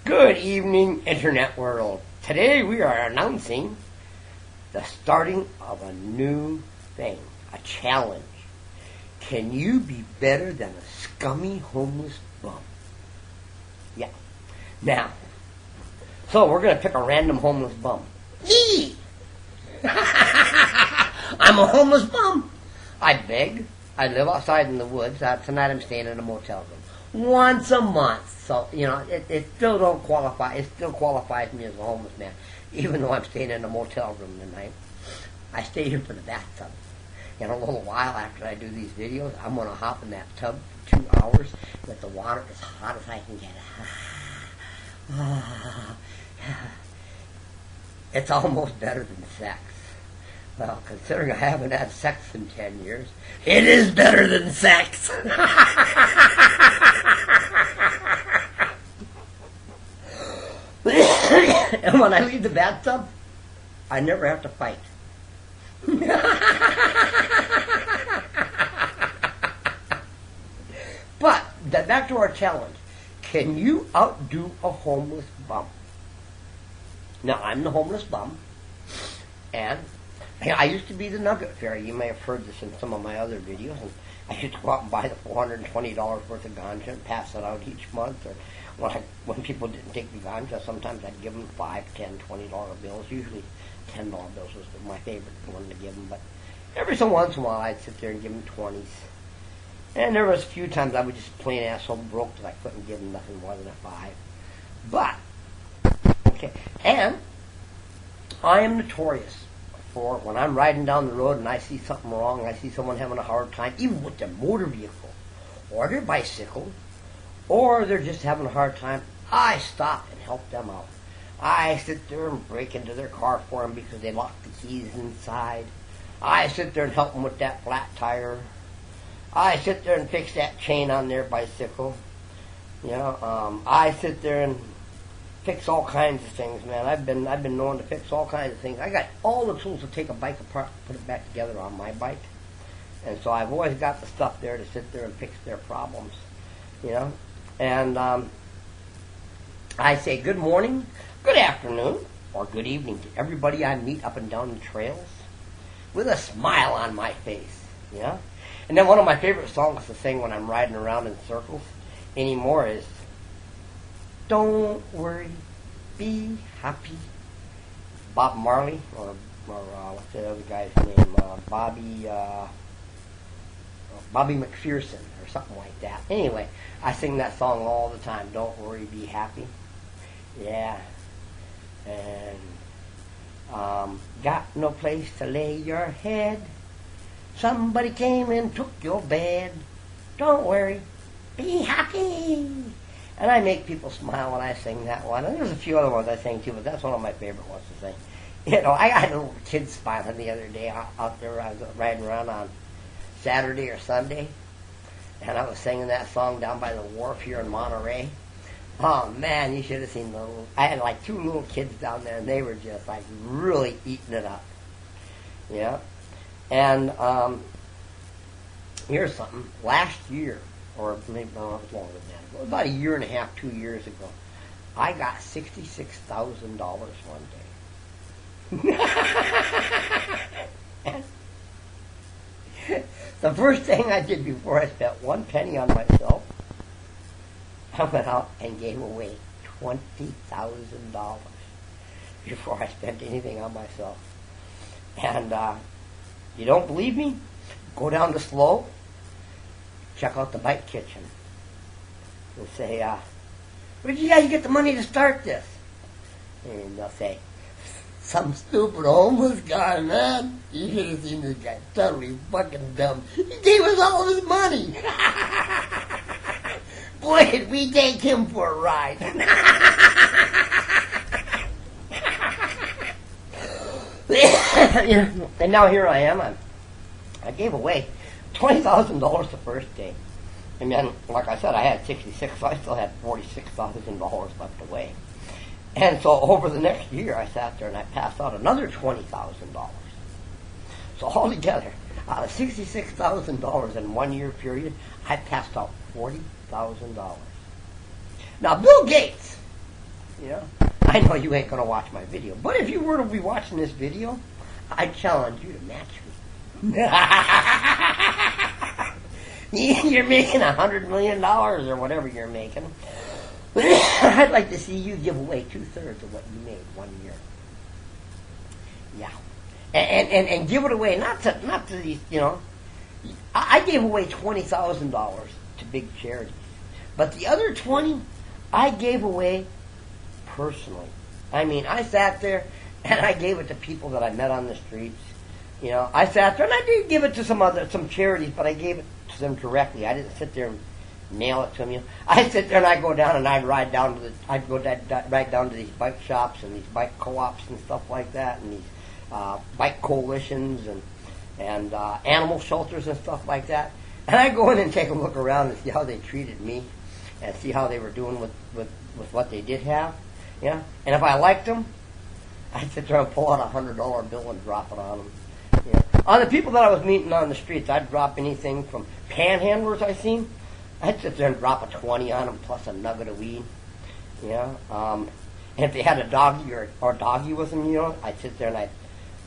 Good evening, Internet world. Today we are announcing the starting of a new thing, a challenge. Can you be better than a scummy homeless bum? Yeah. Now, so we're going to pick a random homeless bum. Yee! I'm a homeless bum. I beg. I live outside in the woods. Tonight I'm staying in a motel room. Once a month. So, it still don't qualify. It still qualifies me as a homeless man, even though I'm staying in a motel room tonight. I stay here for the bathtub. In a little while after I do these videos, I'm going to hop in that tub for 2 hours with the water as hot as I can get it. It's almost better than sex. Well, considering I haven't had sex in 10 years, it is better than sex. And when I leave the bathtub, I never have to fight. But, back to our challenge. Can you outdo a homeless bum? Now, I'm the homeless bum, and I used to be the Nugget Fairy. You may have heard this in some of my other videos. And I used to go out and buy the $420 worth of ganja and pass it out each month. Or when people didn't take the ganja, sometimes I'd give them $5, $10, $20 bills. Usually $10 bills was my favorite one to give them. But every so once in a while, I'd sit there and give them 20s. And there was a few times I would just plain asshole broke because I couldn't give them nothing more than a 5. But, okay. And I am notorious for when I'm riding down the road and I see something wrong, I see someone having a hard time, even with their motor vehicle, or their bicycle, or they're just having a hard time, I stop and help them out. I sit there and break into their car for them because they locked the keys inside. I sit there and help them with that flat tire. I sit there and fix that chain on their bicycle. I sit there and fix all kinds of things, man. I've been known to fix all kinds of things. I got all the tools to take a bike apart and put it back together on my bike. And so I've always got the stuff there to sit there and fix their problems, And I say good morning, good afternoon, or good evening to everybody I meet up and down the trails with a smile on my face, And then one of my favorite songs to sing when I'm riding around in circles anymore is Don't Worry, Be Happy. Bob Marley, or what's the other guy's name? Bobby McPherson, or something like that. Anyway, I sing that song all the time. Don't worry, be happy. Yeah. And got no place to lay your head. Somebody came and took your bed. Don't worry, be happy. And I make people smile when I sing that one. And there's a few other ones I sing too, but that's one of my favorite ones to sing. I got a little kid smiling the other day out there. I was riding around on Saturday or Sunday, and I was singing that song down by the wharf here in Monterey. Oh man, you should have seen I had like 2 little kids down there, and they were just like really eating it up. Yeah. And here's something. Last year, or maybe it was longer than that, about a year and a half, 2 years ago, I got $66,000 one day. The first thing I did before I spent 1 penny on myself, I went out and gave away $20,000 before I spent anything on myself. And you don't believe me? Go down to Slow, check out the Bike Kitchen, and say, where did you guys get the money to start this? And they'll say, some stupid homeless guy, man. You should have seen this guy. Totally fucking dumb. He gave us all of his money. Boy, did we take him for a ride. And now here I am. I gave away $20,000 the first day. And then, like I said, I had 66, so I still had $46,000 left away. And so over the next year, I sat there and I passed out another $20,000. So altogether, out of $66,000 in 1 year period, I passed out $40,000. Now, Bill Gates, You know, I know you ain't gonna watch my video, but if you were to be watching this video, I challenge you to match me. You're making $100 million or whatever you're making. I'd like to see you give away 2/3 of what you made 1 year. Yeah, and give it away not to these. You know, I gave away $20,000 to big charities, but the other 20 I gave away personally. I mean, I sat there and I gave it to people that I met on the streets. You know, I sat there and I did give it to some charities, but I gave it to them directly. I didn't sit there and mail it to them. You know, I sit there and I go down and I'd go right down to these bike shops and these bike co-ops and stuff like that, and these bike coalitions and animal shelters and stuff like that. And I go in and take a look around and see how they treated me and see how they were doing with what they did have. Yeah, and if I liked them, I'd sit there and pull out a $100 bill and drop it on them. Yeah. On the people that I was meeting on the streets, I'd drop anything from panhandlers I seen. I'd sit there and drop a 20 on them plus a nugget of weed. Yeah. And if they had a doggy or a doggy with them, you know, I'd sit there and I'd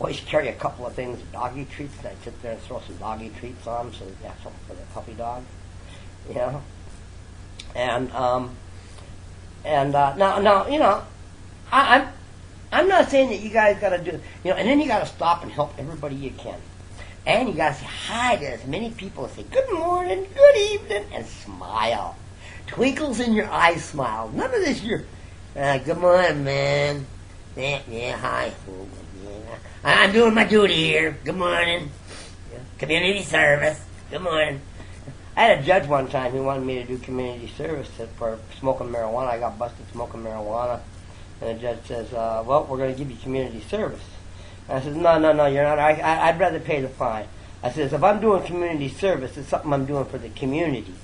always carry a couple of things, doggy treats, and I'd sit there and throw some doggy treats on them so they'd have something for their puppy dog. You know. And now, you know, I'm not saying that you guys got to do, you know, and then you got to stop and help everybody you can. And you got to say hi to as many people as say good morning, good evening, and smile. Twinkles in your eyes smile. None of this good morning, man. Yeah, hi. Yeah. I'm doing my duty here. Good morning. Yeah. Community service. Good morning. I had a judge one time who wanted me to do community service for smoking marijuana. I got busted smoking marijuana. And the judge says, well, we're going to give you community service. And I said, no, you're not. I'd rather pay the fine. I says, if I'm doing community service, it's something I'm doing for the community,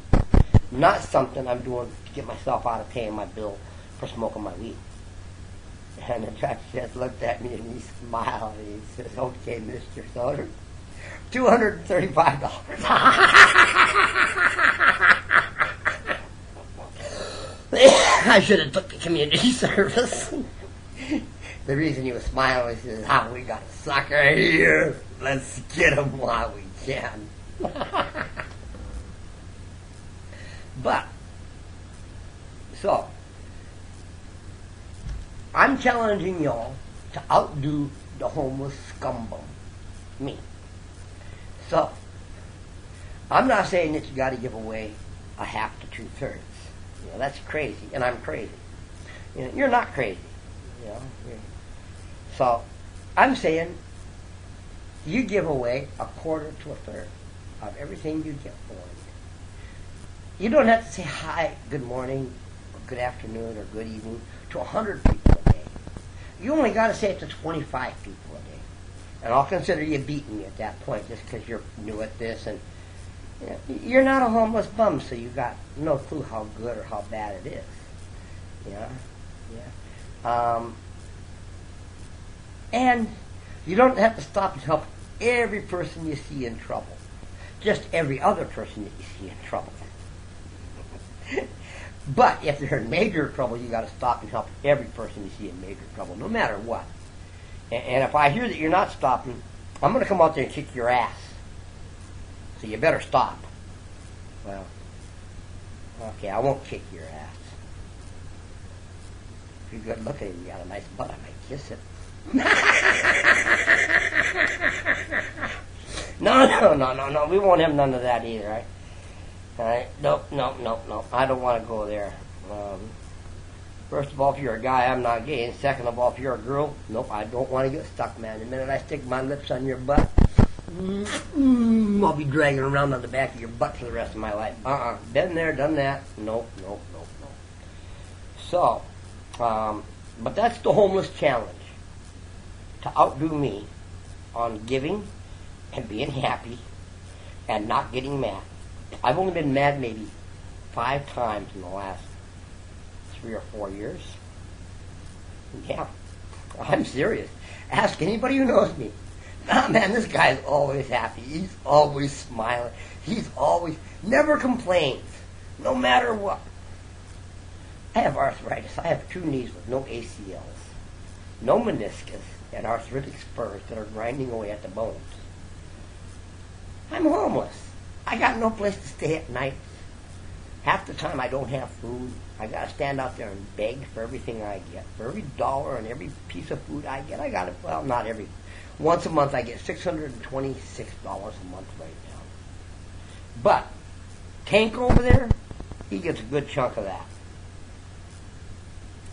not something I'm doing to get myself out of paying my bill for smoking my weed. And the judge just looked at me and he smiled and he says, okay, Mr. Soder, $235. I should have took the community service. The reason he was smiling was he says, we got a sucker here. Let's get him while we can. But, so, I'm challenging y'all to outdo the homeless scumbum. Me. So, I'm not saying that you got to give away a half to 2/3. You know, that's crazy, and I'm crazy. You know, you're not crazy. You know, so I'm saying you give away a quarter to a third of everything you get for it. You don't have to say hi, good morning, or good afternoon, or good evening to 100 people a day. You only got to say it to 25 people a day, and I'll consider you beating me at that point just because you're new at this and. You're not a homeless bum, so you got no clue how good or how bad it is. Yeah. And you don't have to stop and help every person you see in trouble. Just every other person that you see in trouble. But if they're in major trouble, you got to stop and help every person you see in major trouble, no matter what. And if I hear that you're not stopping, I'm going to come out there and kick your ass. So you better stop. Well, okay, I won't kick your ass. If you're good looking and you got a nice butt, I might kiss it. No. We won't have none of that either, right? All right? Nope. I don't want to go there. First of all, if you're a guy, I'm not gay. And second of all, if you're a girl, nope, I don't want to get stuck, man. The minute I stick my lips on your butt, I'll be dragging around on the back of your butt for the rest of my life. Been there, done that. Nope. So, but that's the homeless challenge. To outdo me on giving and being happy and not getting mad. I've only been mad maybe 5 times in the last 3 or 4 years. Yeah, I'm serious. Ask anybody who knows me. Nah, man, this guy's always happy. He's always smiling. He's always, never complains, no matter what. I have arthritis. I have 2 knees with no ACLs, no meniscus, and arthritic spurs that are grinding away at the bones. I'm homeless. I got no place to stay at night. Half the time I don't have food. I got to stand out there and beg for everything I get. For every dollar and every piece of food I get, I got to, well, not every, once a month I get $626 a month right now. But Tank over there, he gets a good chunk of that.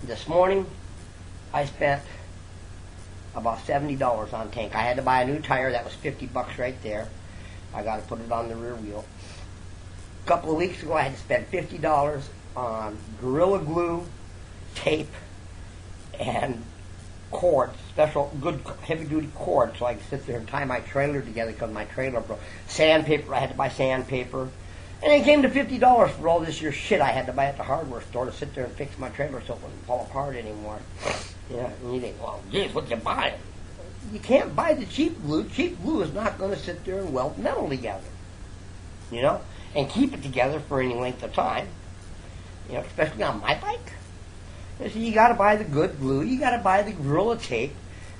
This morning, I spent about $70 on Tank. I had to buy a new tire. That was $50 right there. I got to put it on the rear wheel. A couple of weeks ago, I had to spend $50 on Gorilla Glue, tape, and cord, special good heavy-duty cord, so I could sit there and tie my trailer together because my trailer broke. Sandpaper, I had to buy sandpaper. And it came to $50 for all this year shit I had to buy at the hardware store to sit there and fix my trailer so it wouldn't fall apart anymore. Yeah, and you think, well, geez, what you buying? You can't buy the cheap glue. Cheap glue is not going to sit there and weld metal together, you know, and keep it together for any length of time, you know, especially on my bike. So you got to buy the good glue. You got to buy the Gorilla tape.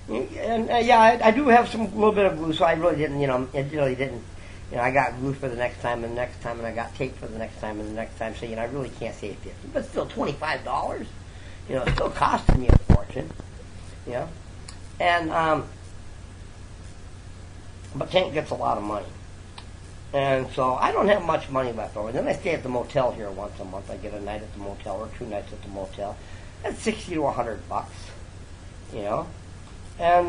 And yeah, I do have some little bit of glue, so I really didn't, you know, it really didn't. You know, I got glue for the next time and the next time, and I got tape for the next time and the next time. So, you know, I really can't say $50, but still $25. You know, it's still costing me a fortune. You know, and but Tank gets a lot of money, and so I don't have much money left over. Then I stay at the motel here once a month. I get a night at the motel or 2 nights at the motel. That's $60 to $100. You know, and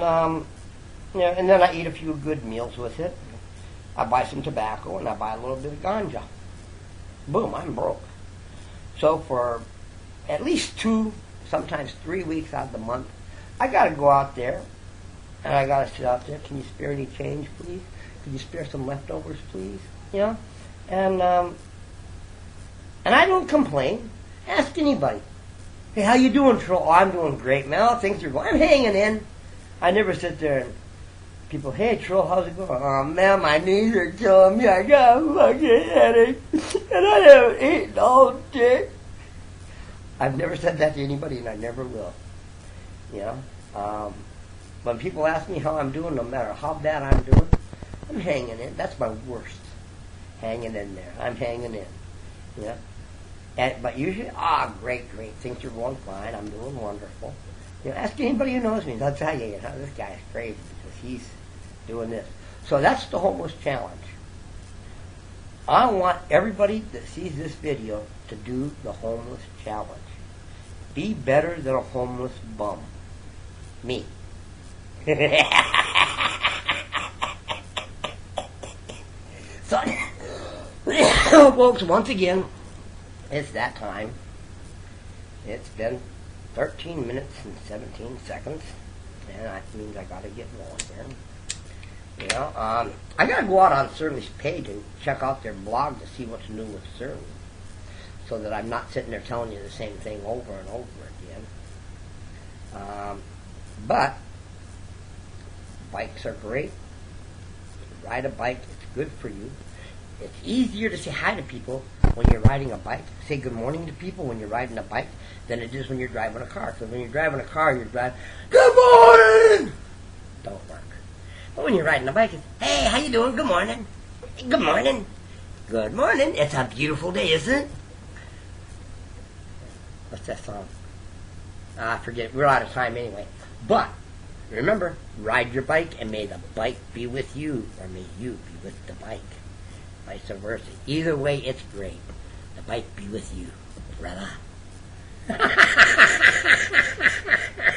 you know, and then I eat a few good meals with it. I buy some tobacco and I buy a little bit of ganja. Boom, I'm broke. So for at least 2, sometimes 3 weeks out of the month, I got to go out there and I got to sit out there. Can you spare any change, please? Could you spare some leftovers, please? You know, and I don't complain. Ask anybody. Hey, how you doing, Troll? Oh, I'm doing great, man. Oh, things are going. I'm hanging in. I never sit there and people, hey, Troll, how's it going? Oh, man, my knees are killing me. I got a fucking headache. And I haven't eaten all day. I've never said that to anybody, and I never will. You know? When people ask me how I'm doing, no matter how bad I'm doing, I'm hanging in. That's my worst. Hanging in there. I'm hanging in. You know? But usually, great. Things are going fine. I'm doing wonderful. You know, ask anybody who knows me. They'll tell you, you know, this guy is crazy because he's doing this. So that's the homeless challenge. I want everybody that sees this video to do the homeless challenge. Be better than a homeless bum. Me. So, folks, once again, it's that time. It's been 13 minutes and 17 seconds, and that means I gotta get going here. You know, I gotta go out on Surly's page and check out their blog to see what's new with Surly, so that I'm not sitting there telling you the same thing over and over again. But bikes are great. Ride a bike; it's good for you. It's easier to say hi to people when you're riding a bike. Say good morning to people when you're riding a bike than it is when you're driving a car. Because when you're driving a car, you're driving, good morning! Don't work. But when you're riding a bike, it's, hey, how you doing? Good morning. Good morning. Good morning. It's a beautiful day, isn't it? What's that song? Forget it. We're out of time anyway. But remember, ride your bike and may the bike be with you, or may you be with the bike. Vice versa. Either way, it's great. The bike be with you, brother.